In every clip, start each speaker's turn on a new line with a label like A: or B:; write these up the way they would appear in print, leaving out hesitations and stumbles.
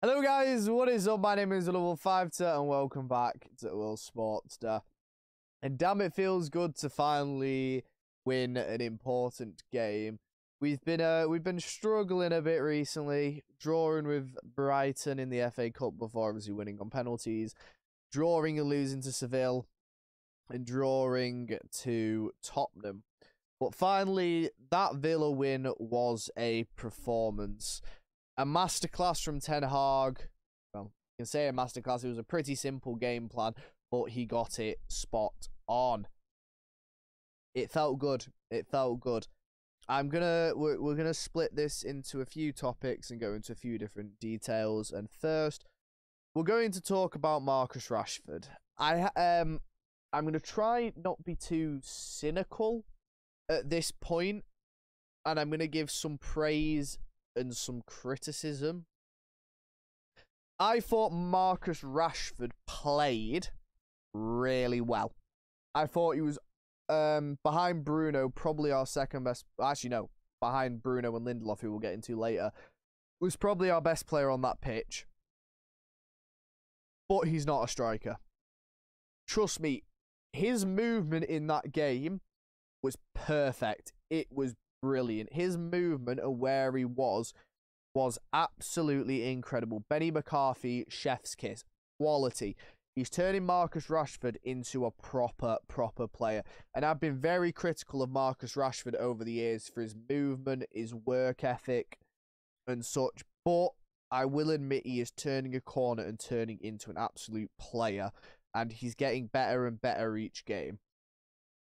A: Hello guys, what is up? My name is Level5ter and welcome back to World Sportster. And damn, it feels good to finally win an important game. We've been struggling a bit recently, drawing with Brighton in the FA Cup before obviously winning on penalties, drawing and losing to Seville, and drawing to Tottenham. But finally, that Villa win was a performance. A masterclass from Ten Hag. Well, you can say a masterclass. It was a pretty simple game plan, but he got it spot on. It felt good. It felt good. We're gonna split this into a few topics and go into a few different details. And first, we're going to talk about Marcus Rashford. I'm gonna try not be too cynical at this point, and I'm gonna give some praise and some criticism. I thought Marcus Rashford played really well. I thought he was behind Bruno, probably our second best. Actually, no, behind Bruno and Lindelof, who we'll get into later, was probably our best player on that pitch. But he's not a striker. Trust me, his movement in that game was perfect. It was brilliant. His movement and where he was absolutely incredible. Benny McCarthy, chef's kiss. Quality. He's turning Marcus Rashford into a proper player. And I've been very critical of Marcus Rashford over the years for his movement, his work ethic, and such. But I will admit he is turning a corner and turning into an absolute player. And he's getting better and better each game.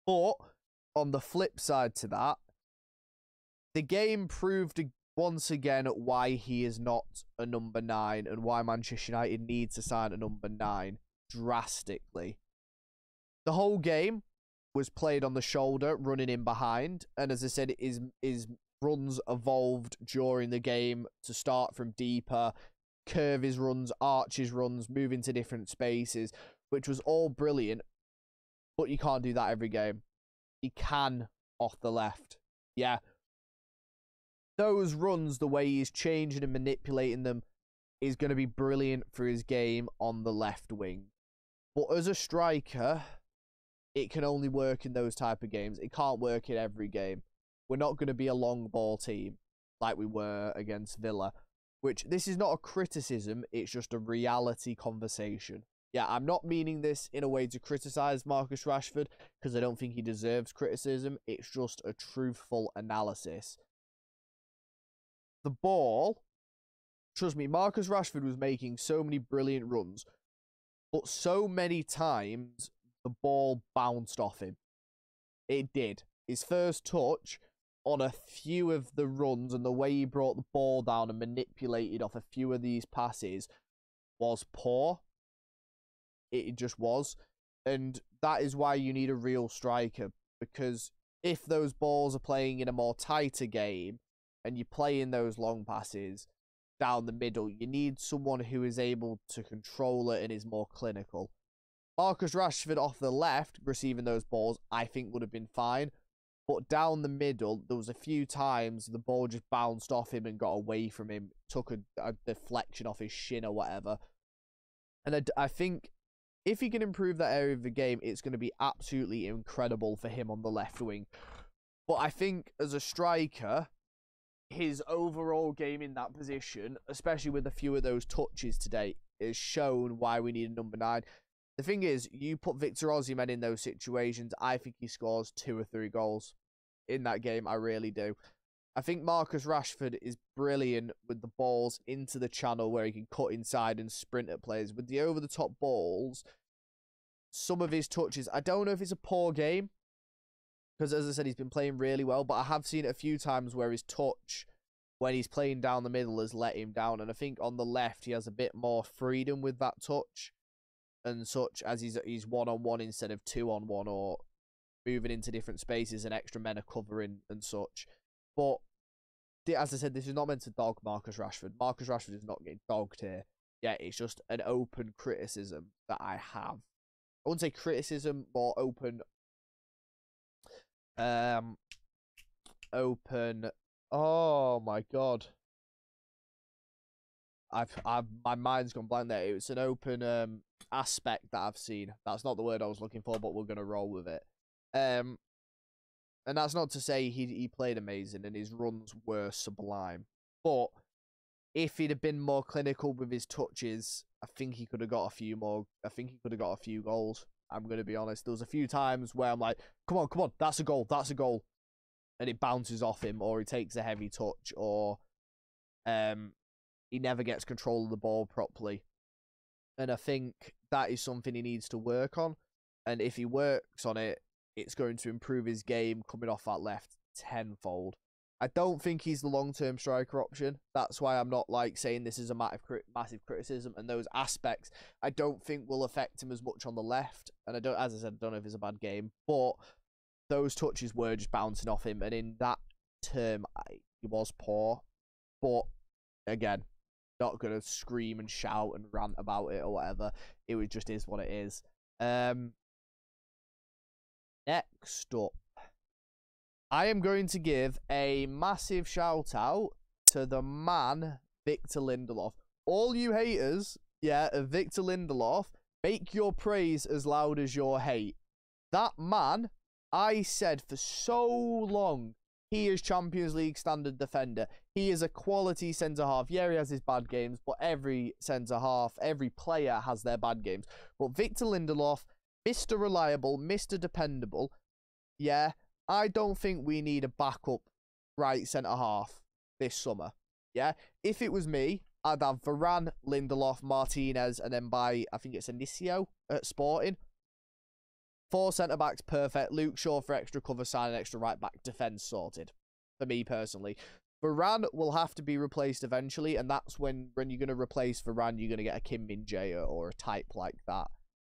A: But on the flip side to that, the game proved once again why he is not a number 9 and why Manchester United needs to sign a number 9 drastically. The whole game was played on the shoulder, running in behind, and as I said, his runs evolved during the game to start from deeper, curve his runs, arch his runs, move into different spaces, which was all brilliant, but you can't do that every game. He can off the left. Yeah. Those runs, the way he's changing and manipulating them, is going to be brilliant for his game on the left wing. But as a striker, it can only work in those type of games. It can't work in every game. We're not going to be a long ball team like we were against Villa. Which, this is not a criticism, it's just a reality conversation. Yeah, I'm not meaning this in a way to criticize Marcus Rashford, because I don't think he deserves criticism. It's just a truthful analysis. The ball, trust me, Marcus Rashford was making so many brilliant runs, but so many times the ball bounced off him. It did. His first touch on a few of the runs and the way he brought the ball down and manipulated off a few of these passes was poor. It just was. And that is why you need a real striker, because if those balls are playing in a more tighter game and you're playing those long passes down the middle, you need someone who is able to control it and is more clinical. Marcus Rashford off the left, receiving those balls, I think would have been fine. But down the middle, there was a few times the ball just bounced off him and got away from him, took a deflection off his shin or whatever. And I think if he can improve that area of the game, it's going to be absolutely incredible for him on the left wing. But I think as a striker, his overall game in that position, especially with a few of those touches today, is shown why we need a number 9. The thing is, you put Victor Osimhen in those situations, I think he scores 2 or 3 goals in that game. I really do. I think Marcus Rashford is brilliant with the balls into the channel where he can cut inside and sprint at players. With the over-the-top balls, some of his touches, I don't know if it's a poor game, because as I said, he's been playing really well, but I have seen it a few times where his touch, when he's playing down the middle, has let him down. And I think on the left, he has a bit more freedom with that touch and such, as he's one-on-one instead of 2-on-1, or moving into different spaces and extra men are covering and such. But as I said, this is not meant to dog Marcus Rashford. Marcus Rashford is not getting dogged here. Yeah, it's just an open criticism that I have. I wouldn't say criticism, more open. Open. Oh my god. my mind's gone blank there. It's an open aspect that I've seen. That's not the word I was looking for, but we're gonna roll with it. And that's not to say he played amazing and his runs were sublime, but if he'd have been more clinical with his touches, I think he could have got a few more. I think he could have got a few goals. I'm going to be honest. There was a few times where I'm like, come on, that's a goal, and it bounces off him, or he takes a heavy touch, or he never gets control of the ball properly. And I think that is something he needs to work on. And if he works on it, it's going to improve his game coming off that left tenfold. I don't think he's the long-term striker option. That's why I'm not like saying this is a massive criticism. And those aspects, I don't think will affect him as much on the left. And I don't, as I said, I don't know if it's a bad game, but those touches were just bouncing off him. And in that term, he was poor. But again, not going to scream and shout and rant about it or whatever. It just is what it is. Next up, I am going to give a massive shout out to the man, Victor Lindelof. All you haters, of Victor Lindelof, make your praise as loud as your hate. That man, I said for so long, he is Champions League standard defender. He is a quality centre-half. Yeah, he has his bad games, but every centre-half, every player has their bad games. But Victor Lindelof, Mr. Reliable, Mr. Dependable, yeah, I don't think we need a backup right centre-half this summer. Yeah, if it was me, I'd have Varane, Lindelof, Martinez, and then buy, I think it's Inicio at Sporting. 4 centre-backs, perfect. Luke Shaw for extra cover, sign an extra right-back, defence sorted. For me, personally. Varane will have to be replaced eventually, and that's when you're going to replace Varane, you're going to get a Kim Min-jae or a type like that.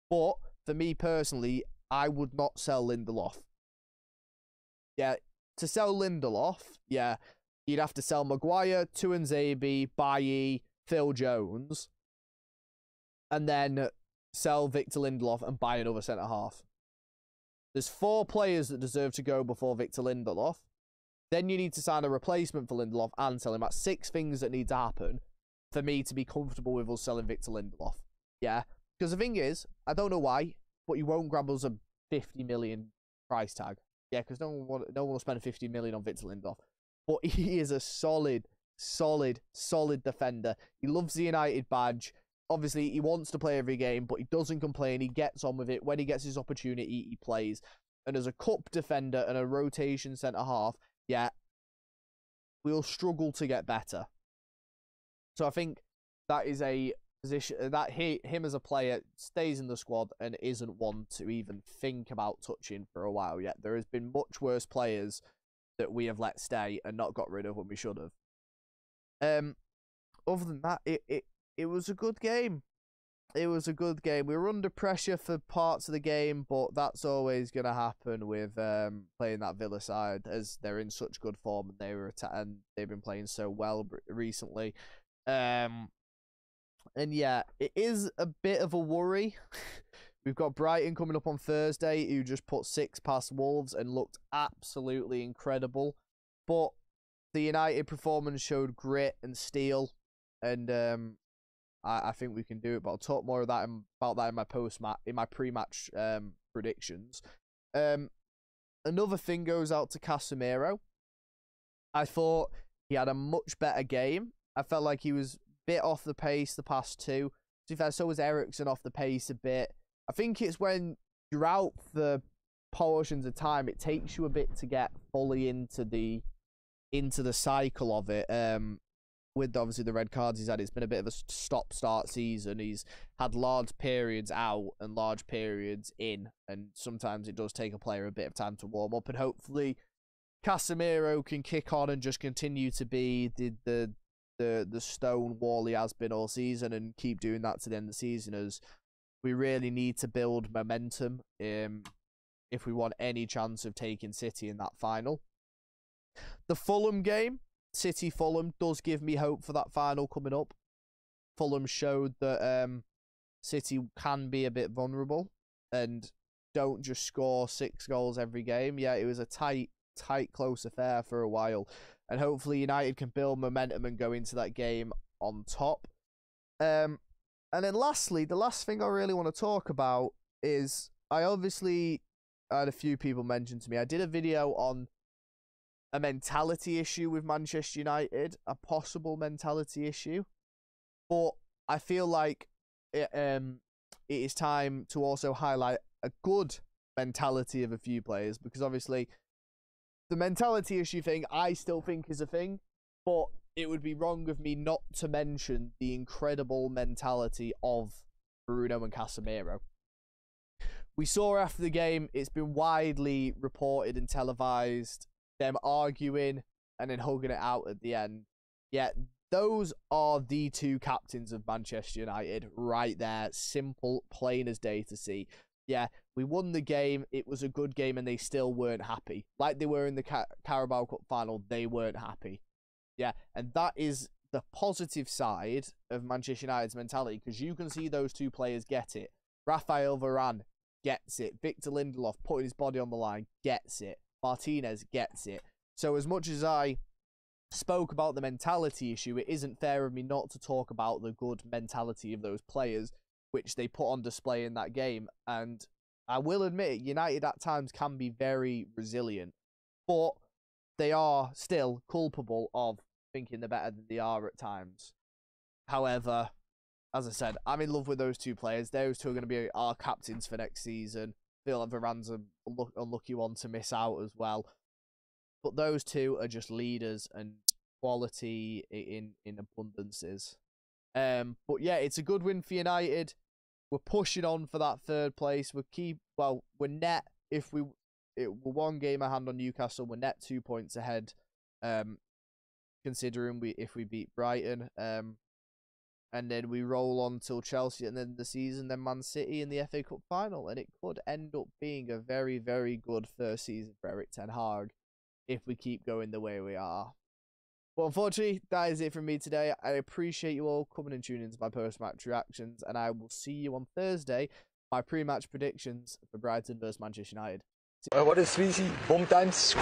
A: But, for me, personally, I would not sell Lindelof. Yeah, to sell Lindelof, yeah, you'd have to sell Maguire, Tuanzebe, Bailly, Phil Jones, and then sell Victor Lindelof and buy another centre-half. There's 4 players that deserve to go before Victor Lindelof. Then you need to sign a replacement for Lindelof and sell him. That's 6 things that need to happen for me to be comfortable with us selling Victor Lindelof. Yeah, because the thing is, I don't know why, but you won't grab us a 50 million price tag. Yeah, because no one will spend 50 million on Victor Lindelof. But he is a solid defender. He loves the United badge. Obviously, he wants to play every game, but he doesn't complain. He gets on with it. When he gets his opportunity, he plays. And as a cup defender and a rotation centre-half, yeah, we'll struggle to get better. So I think that is a position that him as a player stays in the squad and isn't one to even think about touching for a while yet. There has been much worse players that we have let stay and not got rid of when we should have. Other than that, it was a good game. It was a good game. We were under pressure for parts of the game, but that's always going to happen with playing that Villa side, as they're in such good form and they've been playing so well recently. And yeah, it is a bit of a worry. We've got Brighton coming up on Thursday, who just put 6 past Wolves and looked absolutely incredible. But the United performance showed grit and steel, and I think we can do it. But I'll talk more of that about that in my pre-match predictions. Another thing goes out to Casemiro. I thought he had a much better game. I felt like he was bit off the pace the past 2. To be fair, so was Eriksen off the pace a bit. I think it's when you're out the portions of time, it takes you a bit to get fully into the cycle of it. With obviously the red cards he's had, it's been a bit of a stop-start season. He's had large periods out and large periods in, and sometimes it does take a player a bit of time to warm up. And hopefully, Casemiro can kick on and just continue to be the stone wall he has been all season, and keep doing that to the end of the season, as we really need to build momentum if we want any chance of taking City in that final. The Fulham game, City-Fulham, does give me hope for that final coming up. Fulham showed that City can be a bit vulnerable and don't just score 6 goals every game. Yeah, it was a tight, close affair for a while. And hopefully United can build momentum and go into that game on top. And then lastly, the last thing I really want to talk about is I had a few people mention to me. I did a video on a mentality issue with Manchester United, a possible mentality issue, but I feel like it is time to also highlight a good mentality of a few players, because obviously the mentality issue thing I still think is a thing, but it would be wrong of me not to mention the incredible mentality of Bruno and Casemiro. We saw after the game, it's been widely reported and televised, them arguing and then hugging it out at the end. Yet those are the two captains of Manchester United right there. Simple, plain as day to see. Yeah, we won the game. It was a good game and they still weren't happy. Like they were in the Carabao Cup final, they weren't happy. Yeah, and that is the positive side of Manchester United's mentality, because you can see those two players get it. Raphael Varane gets it. Victor Lindelof putting his body on the line gets it. Martinez gets it. So as much as I spoke about the mentality issue, it isn't fair of me not to talk about the good mentality of those players, which they put on display in that game. And I will admit, United at times can be very resilient, but they are still culpable of thinking they're better than they are at times. However, as I said, I'm in love with those two players. Those two are going to be our captains for next season. I feel like Varane's an unlucky one to miss out as well. But those two are just leaders and quality in abundances. But yeah, it's a good win for United. We're pushing on for that third place. We're net, we're one game ahead on Newcastle. We're net 2 points ahead, considering if we beat Brighton. And then we roll on till Chelsea and then the season, then Man City in the FA Cup final. And it could end up being a very, very good first season for Erik ten Hag if we keep going the way we are. But unfortunately, that is it from me today. I appreciate you all coming and tuning into my post-match reactions. And I will see you on Thursday, my pre-match predictions for Brighton versus Manchester United.
B: What is Sweezy? Bomb times.